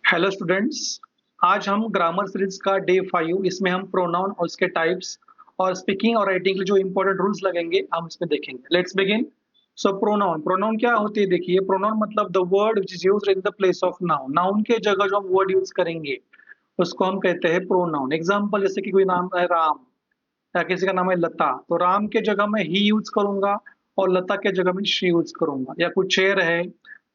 Hello students. आज हम grammar series का डे 5 इसमें हम प्रोनाउन और उसके टाइप्स और स्पीकिंग और राइटिंग के जो इंपॉर्टेंट रूल्स लगेंगे हम इसमें देखेंगे। Let's begin. So pronoun pronoun क्या होती है? देखिए, प्रोनाउन मतलब the word which is used in the place of noun. Noun के जगह जो हम वर्ड यूज करेंगे उसको हम कहते हैं प्रोनाउन। एग्जाम्पल, जैसे कि कोई नाम है राम या किसी का नाम है लता, तो राम के जगह में ही यूज करूंगा और लता के जगह में शी यूज करूंगा। या कोई चेयर है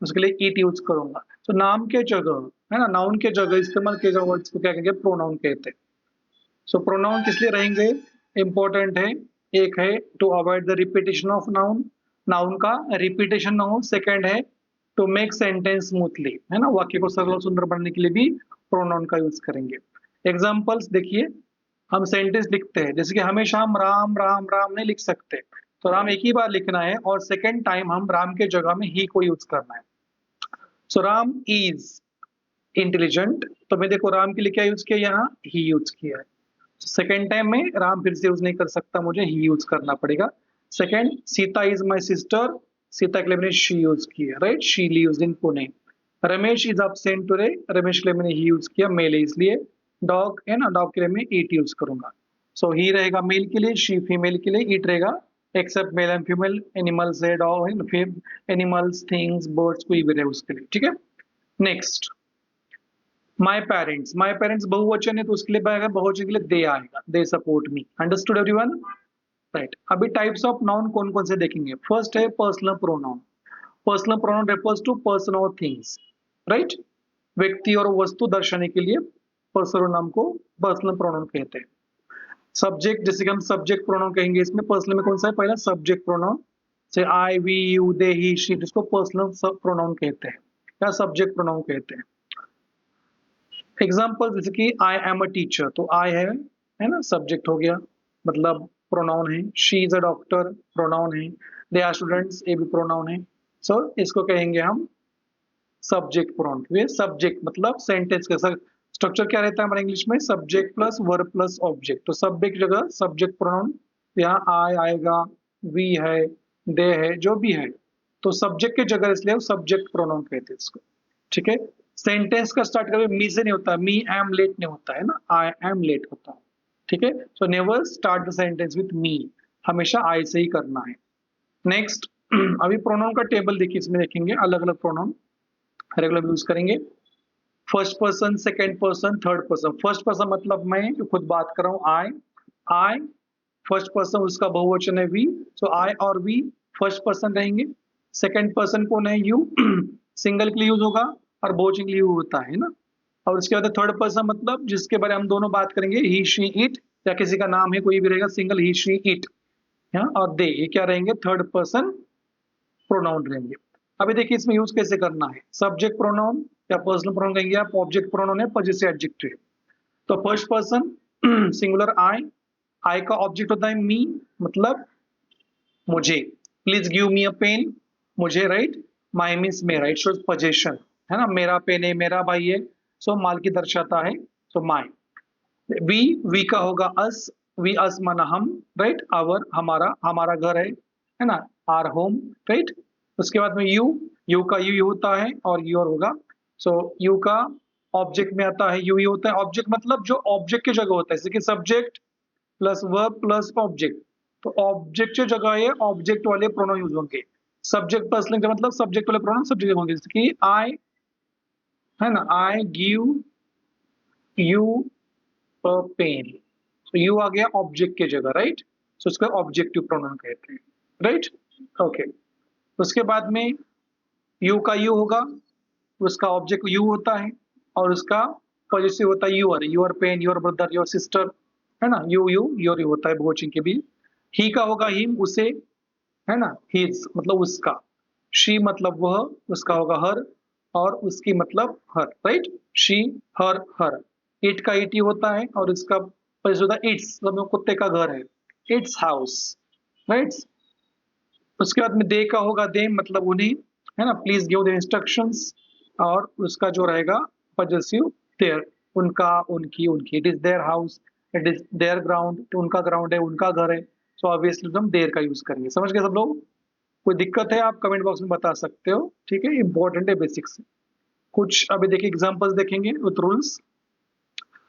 उसके लिए इट यूज करूंगा। तो नाम के जगह, है ना, नाउन के जगह इस्तेमाल किए गए वर्ड्स को क्या कहेंगे? प्रोनाउन कहते हैं। सो प्रोनाउन किस लिए रहेंगे? इंपॉर्टेंट है। एक है to avoid the repetition of noun, noun का रिपीटेशन ना हो। सेकेंड है टू मेक सेंटेंस स्मूथली, है ना, वाक्य को सरल और सुंदर बनाने के लिए भी प्रोनाउन का यूज करेंगे। एग्जाम्पल्स देखिए, हम सेंटेंस लिखते हैं, जैसे कि हमेशा हम राम राम राम नहीं लिख सकते। तो राम एक ही बार लिखना है और सेकेंड टाइम हम राम के जगह में ही को यूज करना है। सो राम इज इंटेलिजेंट, तो मैं देखो राम के लिए क्या यूज किया, यहाँ ही यूज किया है। सेकेंड टाइम में राम फिर से यूज नहीं कर सकता, मुझे ही यूज करना पड़ेगा। Second, Sita is my sister, Sita के लिए मैंने शी यूज किया, right, she lives in Pune. Ramesh is absent today, Ramesh के लिए मैंने ही यूज किया, मेल है इसलिए। डॉग है ना, डॉग के लिए मैं इट यूज करूंगा। सो ही रहेगा मेल के लिए, शी फीमेल के लिए, इट रहेगा except male and female. Animals है, डॉग है, एनिमल्स, थिंग्स, बर्ड्स, कोई भी रहे उसके लिए, ठीक है। नेक्स्ट, माई पेरेंट्स बहुवचन है तो उसके लिए बहुवचन के लिए दे आएगा, they support me. Understood everyone? Right. अभी टाइप्स ऑफ नाउन कौन कौन से देखेंगे। फर्स्ट है personal pronoun. Personal pronoun refers to person और थिंग्स, राइट। व्यक्ति और वस्तु दर्शाने के लिए पर्सनल नाम को पर्सनल प्रोनाउन कहते हैं। सब्जेक्ट, जैसे कि हम सब्जेक्ट प्रोनाउन कहेंगे, इसमें पर्सनल में कौन सा है? पहला सब्जेक्ट प्रोनाउन, से I, we, you, they, he, she, जिसको पर्सनल प्रोनाउन कहते हैं या सब्जेक्ट प्रोनाउन कहते हैं। एग्जाम्पल, जैसे कि आई एम अ टीचर, तो आई है ना, सब्जेक्ट हो गया, मतलब प्रोनाउन है। She is a doctor, pronoun है। दे आर स्टूडेंट्स, ये भी प्रोनाउन है। सो इसको कहेंगे हम सब्जेक्ट प्रोनाउन। ये सब्जेक्ट मतलब सेंटेंस का स्ट्रक्चर क्या रहता है हमारे इंग्लिश में? Subject plus verb plus object. तो सब्जेक्ट जगह सब्जेक्ट प्रोनाउन, यहाँ आई आएगा, वी है, दे है, जो भी है। तो सब्जेक्ट की जगह इसलिए सब्जेक्ट प्रोनाउन कहते हैं इसको, ठीक है। सेंटेंस का स्टार्ट कभी मी से नहीं होता, मी एम लेट नहीं होता है ना, आई एम लेट होता है, ठीक है। So never start the sentence with me, हमेशा आई से ही करना है। नेक्स्ट, अभी प्रोनाउन का टेबल देखिए, इसमें देखेंगे अलग अलग प्रोनाउन रेगुलर यूज करेंगे। First person, second person, third person. First person मतलब मैं जो खुद बात कर रहा हूँ, आई। फर्स्ट पर्सन उसका बहुवचन है वी, सो आई और वी फर्स्ट पर्सन रहेंगे। सेकेंड पर्सन कौन है? यू, सिंगल के लिए यूज होगा और बहुवचन के लिए यूज होता है ना। और उसके बाद थर्ड पर्सन मतलब जिसके बारे में हम दोनों बात करेंगे, ही, शी, इट, या किसी का नाम है कोई भी रहेगा, सिंगल ही, शी, इट, और दे, ये क्या रहेंगे? थर्ड पर्सन प्रोनाउन रहेंगे। अभी देखिए इसमें यूज कैसे करना है। सब्जेक्ट प्रोनाउन या पर्सनल प्रोनाउन कहेंगे आप, ऑब्जेक्ट प्रोनाउन है पजेसिव एडजेक्टिव। तो फर्स्ट पर्सन सिंगुलर आई का ऑब्जेक्ट होता है मी, मतलब मुझे। Please give me a pen, मुझे, राइट। माई मीन्स मेरा, इट शोज पोजेशन, है ना, मेरा पेन है, मेरा भाई है, सो माल की दर्शाता है, सो माई। वी का होगा अस, वी अस माना हम, राइट। आवर हमारा, हमारा घर है ना, आर होम, राइट। उसके बाद में यू का यू होता है और योर होगा। सो यू का ऑब्जेक्ट में आता है, यू होता है ऑब्जेक्ट, मतलब जो ऑब्जेक्ट की जगह होता है, जैसे कि subject plus verb plus object. तो ऑब्जेक्ट की जगह ये ऑब्जेक्ट वाले प्रोनाउन यूज होंगे। सब्जेक्ट पर्सन का मतलब सब्जेक्ट वाले प्रोनाउन सब्जेक्ट होंगे, जैसे कि आई, है ना, आई गिव यू पेन। तो यू आ गया ऑब्जेक्ट की जगह, राइट। सो इसका ऑब्जेक्टिव प्रोनाउन कहते हैं, राइट। ओके। उसके बाद में यू का यू होगा, उसका ऑब्जेक्ट यू होता है और उसका पॉजिटिव होता है your pen, your brother, your sister, है ना। योर यू होता है बहुवचन के भी। ही का होगा हिम, उसे, है ना, हिज मतलब उसका। शी मतलब वह, उसका होगा हर, और उसकी मतलब हर, राइट। She, her. इट का इट होता है और इसका पॉजिटिव होता है इट्स, मतलब कुत्ते का घर है, इट्स हाउस, राइट। उसके बाद में दे का होगा दे मतलब उन्हें, है ना, प्लीज गिव द इंस्ट्रक्शंस, और उसका जो रहेगा पजेसिव देयर, उनका, उनकी, उनकी। It is their house, it is their ground, तो उनका ग्राउंड है, उनका घर है। सो ऑब्वियसली हम देयर का यूज करेंगे। समझ गए सब लोग? कोई दिक्कत है आप कमेंट बॉक्स में बता सकते हो, ठीक है, इंपॉर्टेंट है बेसिक्स। कुछ अभी देखिए एग्जांपल्स देखेंगे with rules.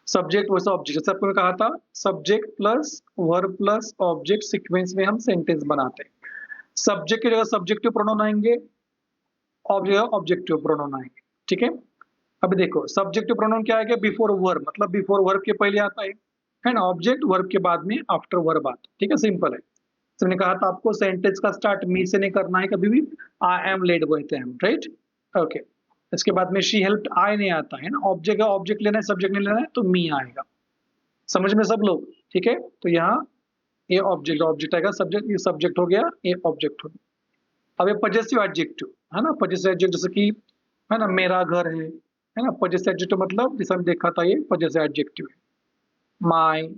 Subject versus object, जैसे आपको मैं कहा था subject plus verb plus object sequence में हम सेंटेंस बनाते हैं। सब्जेक्ट की जगह सब्जेक्टिव प्रोनाउन आएंगे, ऑब्जेक्ट ऑब्जेक्टिव प्रोनाउन आएंगे, ठीक है। अभी देखो सब्जेक्टिव प्रोनाउन क्या है, बिफोर वर्ब, मतलब बिफोर वर्ब के पहले आता है ना। ऑब्जेक्ट वर्ब के बाद में आफ्टर वर्ब आता है, ठीक है, सिंपल है। तो मैंने कहा था आपको सेंटेंस का स्टार्ट मी से नहीं करना है कभी भी, आई एम लेड बोलते हैं, राइट, ओके। इसके बाद में शी हेल्प्ड, आई नहीं आता है ना, ऑब्जेक्ट है, ऑब्जेक्ट लेना है, सब्जेक्ट नहीं लेना है, तो मी आएगा। समझ में सब लोग, ठीक है। तो यहाँ ये ऑब्जेक्ट ऑब्जेक्ट आएगा, सब्जेक्ट ये सब्जेक्ट हो गया, ये ऑब्जेक्ट हो गया। अब ये पजेसिव एडजेक्टिव है ना, पजेसिव एडजेक्टिव जैसे कि है ना मेरा घर है ना, पजेसिव एडजेक्टिव मतलब जैसे हम देखा था ये पजेसिव एडजेक्टिव है। माई,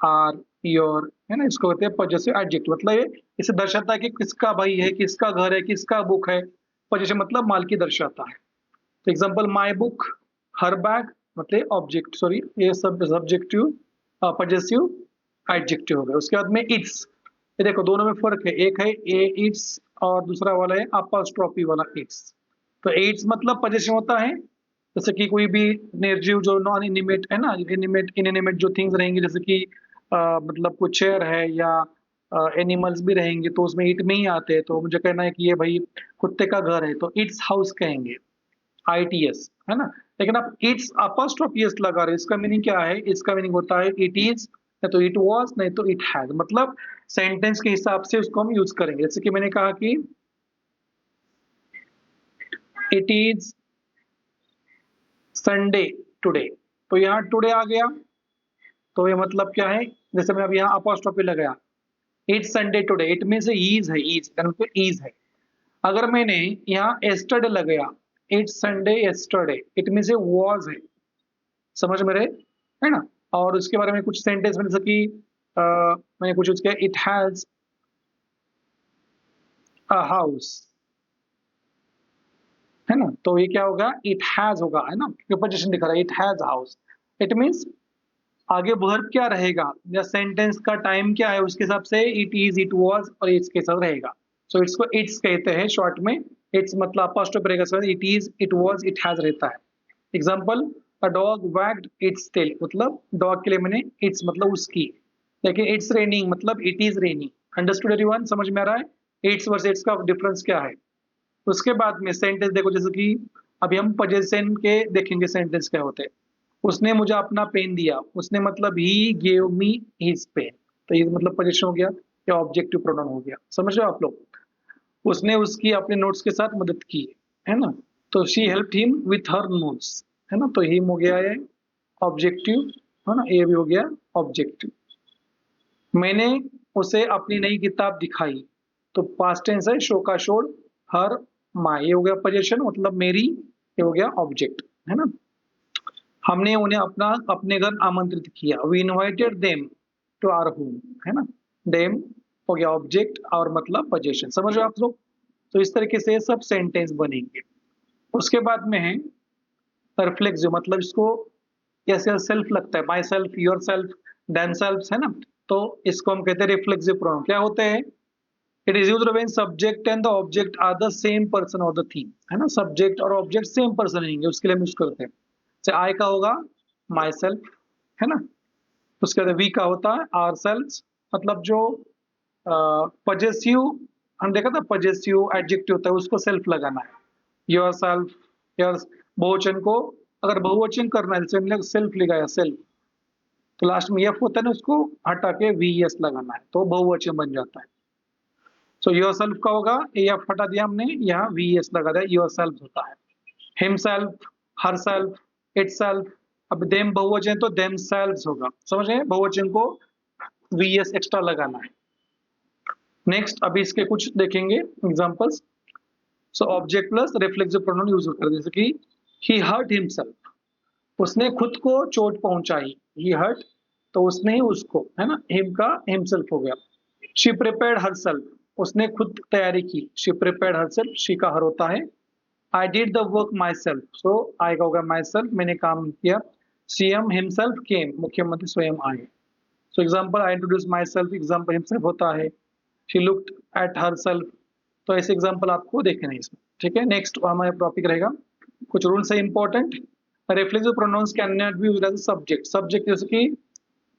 आर, योर, है ना, इसको कहते हैं पजेसिव एडजेक्टिव। मतलब ये इसे दर्शाता है कि किसका भाई है, किसका घर है, किसका बुक है। पजेसिव मतलब मालकी दर्शाता है। तो example my book, her bag, मतलब ऑब्जेक्ट, सॉरी ये सब सब्जेक्टिव पजेसिव एडजेक्टिव हो गया। उसके बाद में इट्स, ये देखो दोनों में फर्क है, एक है ए इट्स और दूसरा वाला है अपोस्ट्रोफी वाला इट्स। तो इट्स मतलब पजेसिव होता है, जैसे कि कोई भी निर्जीव जो नॉन इनिमेट है ना, इनिमेट इनएनिमेट जो थिंग्स रहेंगे, जैसे कि मतलब कुछ चेयर है या एनिमल्स भी रहेंगे तो उसमें इट में ही आते हैं। तो मुझे कहना है कि ये भाई कुत्ते का घर है, तो इट्स हाउस कहेंगे, आईटीएस, है ना। लेकिन आप इट्स अपोस्ट्रोफी एस लगा रहे हो, इसका मीनिंग क्या है, इसका मीनिंग होता है इट इज, नहीं तो इट वाज, नहीं तो इट हैज। मतलब सेंटेंस के हिसाब से उसको हम यूज करेंगे। जैसे कि मैंने कहा कि इट इज संडे टुडे, तो यहाँ टुडे आ गया, तो ये मतलब क्या है, जैसे मैं अब यहाँ अपोस्ट्रोफी लगाया, it's Sunday today, it means is है, ईज मतलब ईज है। अगर मैंने यहाँ एस्टरडे लगाया, it's Sunday yesterday, it means was है। समझ में रहे, है ना। और उसके बारे में कुछ सेंटेंस में, जैसे कि मैंने कुछ यूज किया, इट हैज अ हाउस, है ना। तो ये क्या होगा, इट हैज होगा, है ना, क्योंकि पोजीशन दिखा रहा है, it has house. It means आगे वर्ब क्या रहेगा या सेंटेंस का टाइम क्या है, उसके हिसाब से इट इज, इट वाज और इसके साथ रहेगा। सो इसको इट्स कहते हैं शॉर्ट में। इट्स मतलब अपोस्ट्रोफ रहेगा, it is, it was, it has रहता है। Example, a dog wagged its tail, मतलब डॉग के लिए मैंने इट्स मतलब उसकी। लेकिन इट्स रेनिंग मतलब it is raining. Understood everyone, समझ में आ रहा है इट्स वर्सेस इट्स का डिफरेंस क्या है। उसके बाद में सेंटेंस देखो, जैसे कि अभी हम पोजेशन के देखेंगे सेंटेंस क्या होते हैं। उसने मुझे अपना पेन दिया, उसने मतलब he gave me his pen, तो ये मतलब पोजेशन हो गया या ऑब्जेक्टिव प्रोनाउन हो गया, समझ रहे हो आप लोग। उसने उसकी अपने नोट्स के साथ मदद की है ना, तो she helped him with her notes, है ना, तो हिम हो गया है ऑब्जेक्टिव, है ना, ये भी हो गया ऑब्जेक्टिव। मैंने उसे अपनी नई किताब दिखाई, तो पास्ट टेंस है, शो का शोड, हर, माई, ये हो गया पोजीशन मतलब मेरी, ये हो गया ऑब्जेक्ट, है ना। हमने उन्हें अपने घर आमंत्रित किया, we invited them to our home, है ना। देम हो गया ऑब्जेक्ट और मतलब पोजीशन, समझ रहे हो आप लोग। तो इस तरीके से सब सेंटेंस बनेंगे। उसके बाद में है रिफ्लेक्सिव, मतलब इसको कैसे सेल्फ लगता है, my self, your self, them self, है ना। तो इसको हम कहते हैं रिफ्लेक्सिव प्रोनाउन। क्या होते हैं, it is used when subject and the object are the same person और द थिंग, है ना, सब्जेक्ट और ऑब्जेक्ट सेम पर्सन रहेंगे, उसके लिए हम यूज करते हैं। जैसे आई का होगा माई सेल्फ, है ना। उसके बाद वी का होता है आर सेल्फ, मतलब जो पजेसिव, हम देखा था पजेसिव एडजेक्टिव होता है उसको सेल्फ लगाना है, योर सेल्फ, योर। बहुवचन को अगर बहुवचन करना है, जैसे सेल्फ लिखा सेल्फ, तो लास्ट में एफ होता है ना, उसको हटा के वी एस लगाना है, तो बहुवचन बन जाता है। सो योर सेल्फ का होगा, एफ हटा दिया हमने, यहाँ वी एस लगा दिया, योर सेल्फ होता है। Him self, her self, it self. अब देम बहुवचन तो देम सेल्व्स होगा, समझ रहे हैं, बहुवचन को वी एस एक्स्ट्रा लगाना है। नेक्स्ट अभी इसके कुछ देखेंगे examples. So object plus reflexive pronoun use होता है, जैसे कि ही हर्ट हिमसेल्फ, उसने खुद को चोट पहुंचाई, ही हर्ट, तो उसने ही उसको, है ना, हिम का हिमसेल्फ हो गया। शी प्रिपेयर्ड हरसेल्फ, उसने खुद तैयारी की, शी प्रिपेयर्ड हरसेल्फ, शी का हर होता है। I did the work myself, so I का होगा माई सेल्फ, मैंने काम किया। सीएम हिमसेल्फ केम, मुख्यमंत्री स्वयं आए। So example, I introduce my self, example himself होता है। शी लुक्ड एट हरसेल्फ, तो ऐसे एग्जाम्पल आपको देखने हैं इसमें, ठीक है। नेक्स्ट हमारा टॉपिक रहेगा कुछ रूल्स है important. Reflexive pronouns can not be used as subject. Subject जैसे कि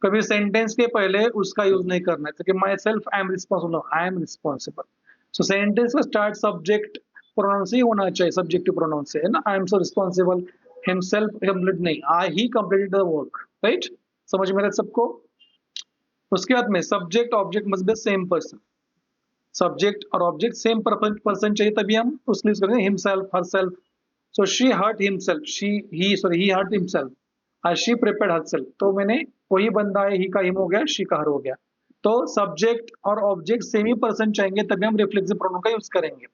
कभी सेंटेंस के पहले उसका यूज नहीं करना है, जैसे कि myself I am responsible, I am responsible. So sentence का स्टार्ट सब्जेक्ट प्रोनाउंस ही होना चाहिए, सब्जेक्टिव प्रोनाउंस से, है ना। I am so responsible, himself complete नहीं, आई ही कंप्लीटेड द वर्क, राइट। समझ में रहा सबको। उसके बाद में subject object must be same person. Subject और ऑब्जेक्ट सेम पर्सन चाहिए, तभी हम उसमें यूज करेंगे himself, herself. So she hurt himself, he hurt himself, she prepared herself. तो मैंने वही बंदा है, ही का हिम हो गया, शी का हर हो गया। तो सब्जेक्ट और ऑब्जेक्ट सेम ही पर्सन चाहिए, तभी हम रिफ्लेक्सिव प्रोनाउन का यूज करेंगे।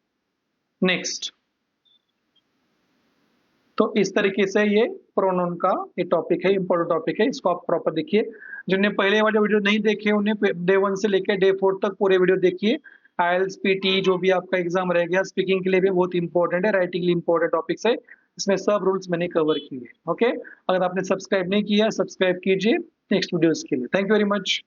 नेक्स्ट, तो इस तरीके से ये प्रोनाउन का ये टॉपिक है, इंपॉर्टेंट टॉपिक है, इसको आप प्रॉपर देखिए। जिन्होंने पहले वाले वीडियो नहीं देखे उन्हें डे 1 से लेकर डे 4 तक पूरे वीडियो देखिए। आईएलटीएस पीटी जो भी आपका एग्जाम रह गया, स्पीकिंग के लिए भी बहुत इंपॉर्टेंट है, राइटिंग के लिए इंपॉर्टेंट टॉपिक्स है, इसमें सब रूल्स मैंने कवर किए। ओके, अगर आपने सब्सक्राइब नहीं किया सब्सक्राइब कीजिए नेक्स्ट वीडियोस के लिए। Thank you very much.